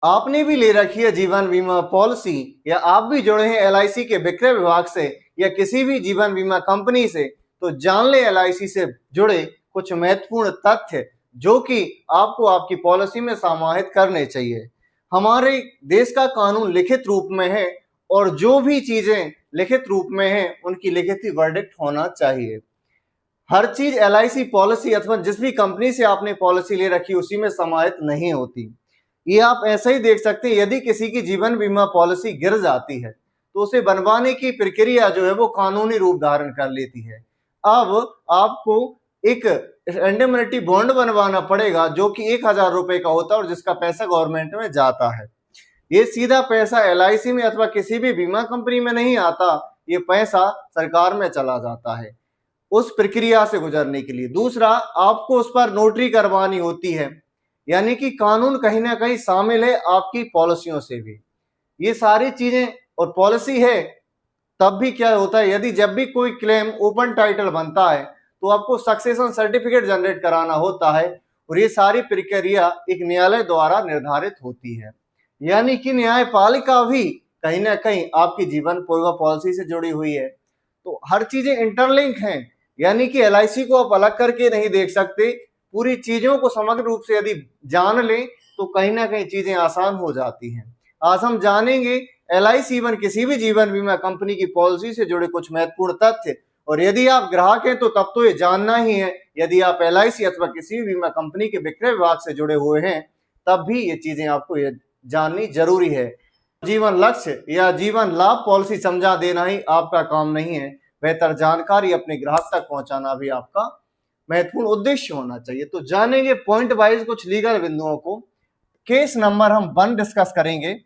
आपने भी ले रखी है जीवन बीमा पॉलिसी या आप भी जुड़े हैं एलआईसी के विक्रय विभाग से या किसी भी जीवन बीमा कंपनी से, तो जान ले एलआईसी से जुड़े कुछ महत्वपूर्ण तथ्य जो कि आपको आपकी पॉलिसी में समाहित करने चाहिए। हमारे देश का कानून लिखित रूप में है और जो भी चीजें लिखित रूप में हैं उनकी लिखित वर्डिक्ट होना चाहिए। हर चीज एलआईसी पॉलिसी अथवा जिस भी कंपनी से आपने पॉलिसी ले रखी उसी में समाहित नहीं होती। ये आप ऐसा ही देख सकते हैं, यदि किसी की जीवन बीमा पॉलिसी गिर जाती है तो उसे बनवाने की प्रक्रिया जो है वो कानूनी रूप धारण कर लेती है। अब आपको एक इंडेमनिटी बॉन्ड बनवाना पड़ेगा जो कि 1,000 रुपए का होता है और जिसका पैसा गवर्नमेंट में जाता है। ये सीधा पैसा एलआईसी में अथवा किसी भी बीमा कंपनी में नहीं आता, ये पैसा सरकार में चला जाता है उस प्रक्रिया से गुजरने के लिए। दूसरा, आपको उस पर नोटरी करवानी होती है, यानी कि कानून कहीं ना कहीं शामिल है आपकी पॉलिसियों से भी। ये सारी चीजें और पॉलिसी है तब भी क्या होता है, यदि जब भी कोई क्लेम ओपन टाइटल बनता है तो आपको सक्सेशन सर्टिफिकेट जनरेट कराना होता है और ये सारी प्रक्रिया एक न्यायालय द्वारा निर्धारित होती है। यानी कि न्यायपालिका भी कहीं ना कहीं आपकी जीवन बीमा पॉलिसी से जुड़ी हुई है। तो हर चीजें इंटरलिंक हैं, यानी कि एलआईसी को आप अलग करके नहीं देख सकते। पूरी चीजों को समग्र रूप से यदि जान लें तो कहीं ना कहीं चीजें आसान हो जाती हैं। आज हम जानेंगे एलआईसी इवन किसी भी जीवन बीमा कंपनी की पॉलिसी से जुड़े कुछ महत्वपूर्ण तथ्य, और यदि आप ग्राहक हैं तो तब तो ये जानना ही है। यदि आप एलआईसी अथवा किसी भी बीमा कंपनी के विक्रय विभाग से जुड़े हुए हैं तब भी ये चीजें आपको ये जाननी जरूरी है। जीवन लक्ष्य या जीवन लाभ पॉलिसी समझा देना ही आपका काम नहीं है, बेहतर जानकारी अपने ग्राहक तक पहुंचाना भी आपका महत्वपूर्ण उद्देश्य होना चाहिए। तो जानेंगे पॉइंट वाइज कुछ लीगल बिंदुओं को। केस नंबर हम 1 डिस्कस करेंगे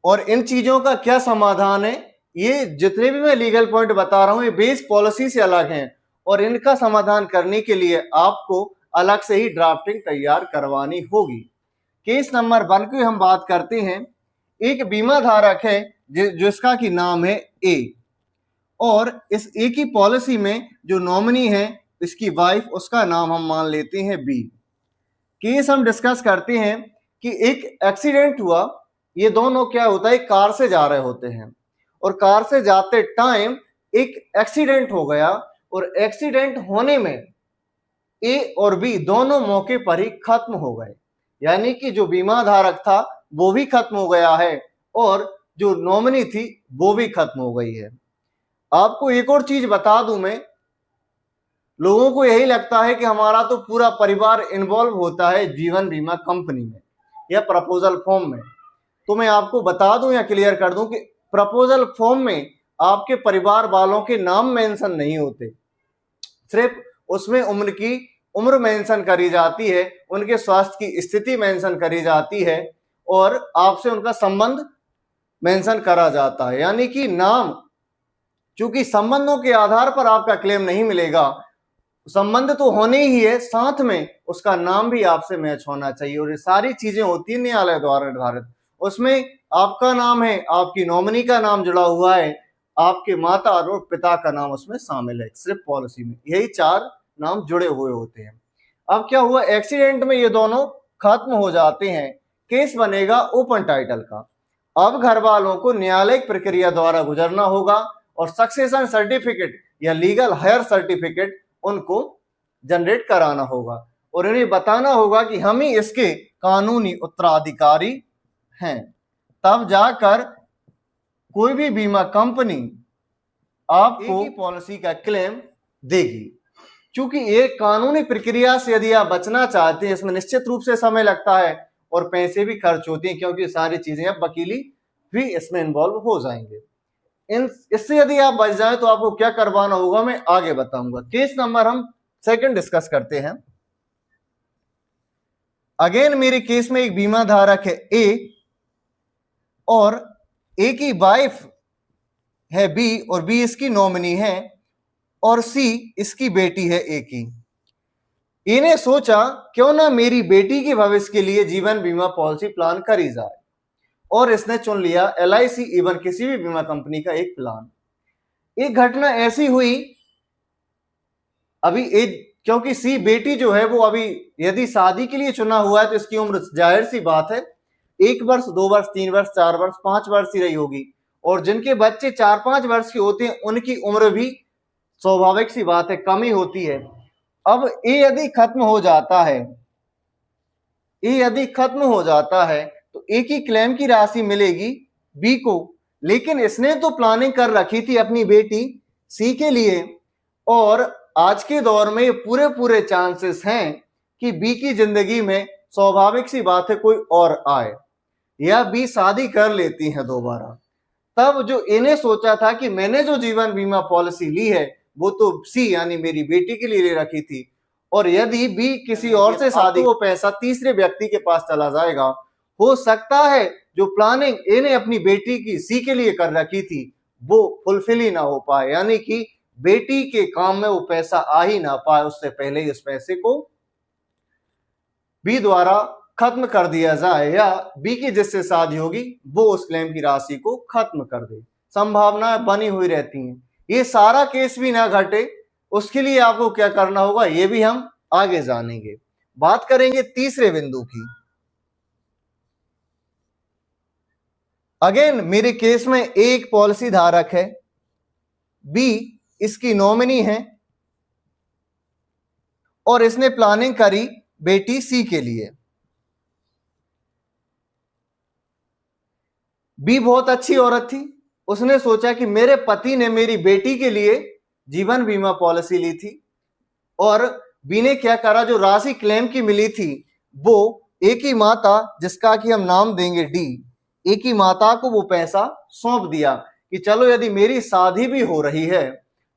और इन चीजों का क्या समाधान है। ये जितने भी मैं लीगल पॉइंट बता रहा हूं ये बेस पॉलिसी से अलग हैं और इनका समाधान करने के लिए आपको अलग से ही ड्राफ्टिंग तैयार करवानी होगी। केस नंबर 1 की हम बात करते हैं। एक बीमा धारक है जिसका की नाम है ए, और इस ए की पॉलिसी में जो नॉमिनी है इसकी वाइफ, उसका नाम हम मान लेते हैं बी। केस हम डिस्कस करते हैं कि एक एक्सीडेंट हुआ। ये दोनों क्या होता है, कार से जा रहे होते हैं और कार से जाते टाइम एक एक्सीडेंट हो गया और एक्सीडेंट होने में ए और बी दोनों मौके पर ही खत्म हो गए। यानी कि जो बीमा धारक था वो भी खत्म हो गया है और जो नॉमिनी थी वो भी खत्म हो गई है। आपको एक और चीज बता दूं मैं, लोगों को यही लगता है कि हमारा तो पूरा परिवार इन्वॉल्व होता है जीवन बीमा कंपनी में या प्रपोजल फॉर्म में। तो मैं आपको बता दूं या क्लियर कर दूं कि प्रपोजल फॉर्म में आपके परिवार वालों के नाम मेंशन नहीं होते, सिर्फ उसमें उम्र मेंशन करी जाती है, उनके स्वास्थ्य की स्थिति मेंशन करी जाती है और आपसे उनका संबंध मेंशन करा जाता है। यानी कि नाम, चूंकि संबंधों के आधार पर आपका क्लेम नहीं मिलेगा, संबंध तो होने ही है, साथ में उसका नाम भी आपसे मैच होना चाहिए और ये सारी चीजें होती है न्यायालय द्वारा निर्धारित। उसमें आपका नाम है, आपकी नॉमिनी का नाम जुड़ा हुआ है, आपके माता और पिता का नाम उसमें शामिल है। सिर्फ पॉलिसी में यही 4 नाम जुड़े हुए होते हैं। अब क्या हुआ, एक्सीडेंट में ये दोनों खत्म हो जाते हैं, केस बनेगा ओपन टाइटल का। अब घर वालों को न्यायालयिक प्रक्रिया द्वारा गुजरना होगा और सक्सेशन सर्टिफिकेट या लीगल हायर सर्टिफिकेट उनको जनरेट कराना होगा और इन्हें बताना होगा कि हम ही इसके कानूनी उत्तराधिकारी हैं। तब जाकर कोई भी बीमा कंपनी आपको पॉलिसी का क्लेम देगी। क्योंकि एक कानूनी प्रक्रिया से यदि आप बचना चाहते हैं, इसमें निश्चित रूप से समय लगता है और पैसे भी खर्च होते हैं, क्योंकि सारी चीजें अब वकीली भी इसमें इन्वॉल्व हो जाएंगे। इससे यदि आप बच जाए तो आपको क्या करवाना होगा मैं आगे बताऊंगा। केस नंबर हम 2 डिस्कस करते हैं। अगेन मेरे केस में एक बीमा धारक है ए और ए की वाइफ है बी और बी इसकी नॉमिनी है और सी इसकी बेटी है ए की। ए ने सोचा क्यों ना मेरी बेटी के भविष्य के लिए जीवन बीमा पॉलिसी प्लान करी जाए और इसने चुन लिया एलआईसी इवन किसी भी बीमा कंपनी का एक प्लान। एक घटना ऐसी हुई, अभी ए क्योंकि सी बेटी जो है वो अभी यदि शादी के लिए चुना हुआ है तो इसकी उम्र जाहिर सी बात है 1 वर्ष 2 वर्ष 3 वर्ष 4 वर्ष 5 वर्ष ही रही होगी। और जिनके बच्चे 4-5 वर्ष के होते हैं उनकी उम्र भी स्वाभाविक सी बात है कम ही होती है। अब ए यदि खत्म हो जाता है, ए यदि खत्म हो जाता है तो ए की क्लेम की राशि मिलेगी बी को, लेकिन इसने तो प्लानिंग कर रखी थी अपनी बेटी सी के लिए, और आज के दौर में ये पूरे चांसेस हैं कि बी की जिंदगी में स्वाभाविक सी बात है कोई और आए या बी शादी कर लेती है दोबारा। तब जो इन्हें सोचा था कि मैंने जो जीवन बीमा पॉलिसी ली है वो तो सी यानी मेरी बेटी के लिए ले रखी थी, और यदि बी किसी और से शादी वो पैसा तीसरे व्यक्ति के पास चला जाएगा, हो सकता है जो प्लानिंग इन्हें अपनी बेटी की सी के लिए कर रखी थी वो फुलफिल ही ना हो पाए, यानी कि बेटी के काम में वो पैसा आ ही ना पाए, उससे पहले ही उस पैसे को बी द्वारा खत्म कर दिया जाए या बी की जिससे शादी होगी वो उस क्लेम की राशि को खत्म कर दे। संभावनाएं बनी हुई रहती हैं। ये सारा केस भी ना घटे उसके लिए आपको क्या करना होगा ये भी हम आगे जानेंगे। बात करेंगे तीसरे बिंदु की। अगेन मेरे केस में एक पॉलिसी धारक है, बी इसकी नॉमिनी है और इसने प्लानिंग करी बेटी सी के लिए। बी बहुत अच्छी औरत थी, उसने सोचा कि मेरे पति ने मेरी बेटी के लिए जीवन बीमा पॉलिसी ली थी, और बी ने क्या करा, जो राशि क्लेम की मिली थी वो एक ही माता जिसका कि हम नाम देंगे डी, एक ही माता को वो पैसा सौंप दिया कि चलो यदि मेरी शादी भी हो रही है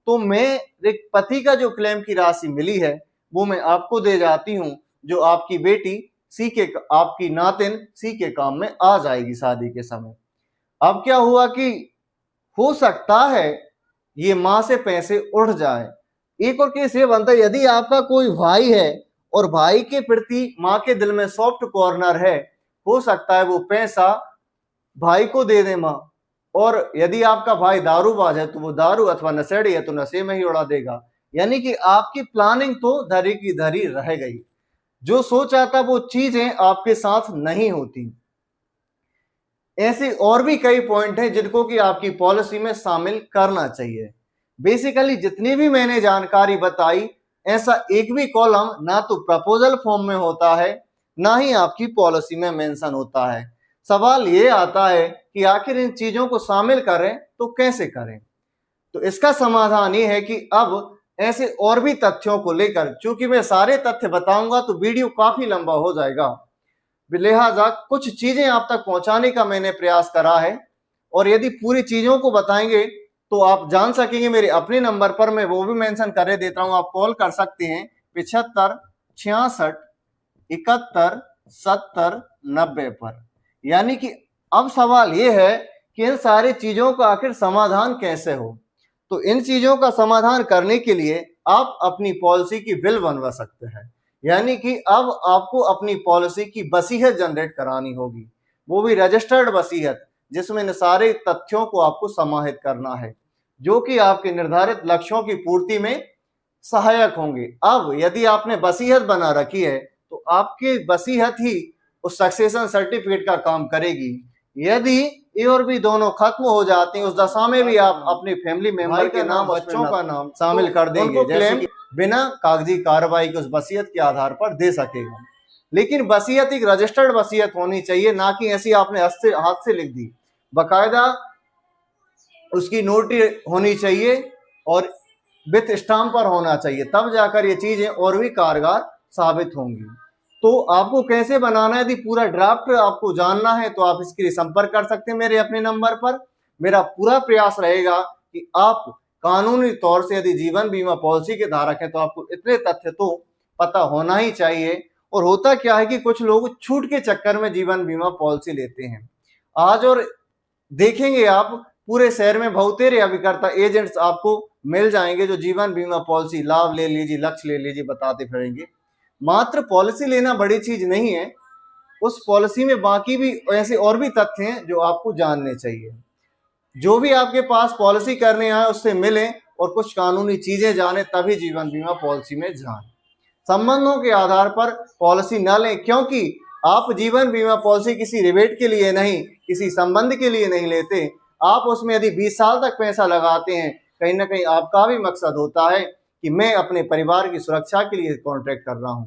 तो मेरे पति का जो क्लेम की राशि मिली है वो मैं आपको दे जाती हूं, जो आपकी बेटी सी के आपकी नातिन सी के काम में आ जाएगी शादी के समय। अब क्या हुआ कि हो सकता है ये मां से पैसे उठ जाए। एक और केस ये बनता है, यदि आपका कोई भाई है और भाई के प्रति मां के दिल में सॉफ्ट कॉर्नर है, हो सकता है वो पैसा भाई को दे दे मां, और यदि आपका भाई दारूबाज है तो वो दारू अथवा नशेड़ी है तो नशे में ही उड़ा देगा। यानी कि आपकी प्लानिंग तो धरी की धरी रह गई, जो सोचा था वो चीजें आपके साथ नहीं होती। ऐसे और भी कई पॉइंट हैं जिनको कि आपकी पॉलिसी में शामिल करना चाहिए। बेसिकली जितनी भी मैंने जानकारी बताई, ऐसा एक भी कॉलम ना तो प्रपोजल फॉर्म में होता है ना ही आपकी पॉलिसी में मेंशन होता है। सवाल ये आता है कि आखिर इन चीजों को शामिल करें तो कैसे करें। तो इसका समाधान ये है कि अब ऐसे और भी तथ्यों को लेकर, चूंकि मैं सारे तथ्य बताऊंगा तो वीडियो काफी लंबा हो जाएगा, लिहाजा कुछ चीजें आप तक पहुंचाने का मैंने प्रयास करा है, और यदि पूरी चीजों को बताएंगे तो आप जान सकेंगे मेरे अपने नंबर पर, मैं वो भी मेंशन कर देता हूं, आप कॉल कर सकते हैं 75 66 71 70 90 पर। यानी कि अब सवाल ये है कि इन सारी चीजों का आखिर समाधान कैसे हो। तो इन चीजों का समाधान करने के लिए आप अपनी पॉलिसी की विल बनवा सकते हैं, यानी कि अब आपको अपनी पॉलिसी की वसीयत जनरेट करानी होगी, वो भी रजिस्टर्ड वसीयत, जिसमें इन सारे तथ्यों को आपको समाहित करना है जो कि आपके निर्धारित लक्ष्यों की पूर्ति में सहायक होंगे। अब यदि आपने वसीयत बना रखी है तो आपकी वसीयत ही उस सक्सेशन सर्टिफिकेट का काम करेगी। यदि ए और बी दोनों खत्म हो जाते हैं, उस दशा में भी आप अपने फैमिली मेंबर के नाम, बच्चों का नाम शामिल कर देंगे, जैसे कि बिना कागजी कार्रवाई के उस वसीयत के आधार पर दे सकेगा। लेकिन वसीयत एक रजिस्टर्ड वसीयत होनी चाहिए, ना कि ऐसी आपने हाथ से लिख दी। बकायदा उसकी नोटरी होनी चाहिए और विथ स्टाम्प पर होना चाहिए, तब जाकर ये चीजें और भी कारगर साबित होंगी। तो आपको कैसे बनाना है, यदि पूरा ड्राफ्ट आपको जानना है तो आप इसके लिए संपर्क कर सकते हैं मेरे अपने नंबर पर। मेरा पूरा प्रयास रहेगा कि आप कानूनी तौर से यदि जीवन बीमा पॉलिसी के धारक हैं तो आपको इतने तथ्य तो पता होना ही चाहिए। और होता क्या है कि कुछ लोग छूट के चक्कर में जीवन बीमा पॉलिसी लेते हैं आज, और देखेंगे आप पूरे शहर में बहुतेरे अभिकर्ता एजेंट्स आपको मिल जाएंगे जो जीवन बीमा पॉलिसी लाभ ले लीजिए, लक्ष्य ले लीजिए बताते फिरेंगे। मात्र पॉलिसी लेना बड़ी चीज नहीं है, उस पॉलिसी में बाकी भी ऐसे और भी तथ्य हैं जो आपको जानने चाहिए। जो भी आपके पास पॉलिसी करने आए उससे मिलें और कुछ कानूनी चीजें जाने, तभी जीवन बीमा पॉलिसी में जाएं। संबंधों के आधार पर पॉलिसी न लें, क्योंकि आप जीवन बीमा पॉलिसी किसी रिबेट के लिए नहीं, किसी संबंध के लिए नहीं लेते। आप उसमें यदि 20 साल तक पैसा लगाते हैं, कहीं ना कहीं आपका भी मकसद होता है कि मैं अपने परिवार की सुरक्षा के लिए कॉन्ट्रैक्ट कर रहा हूं।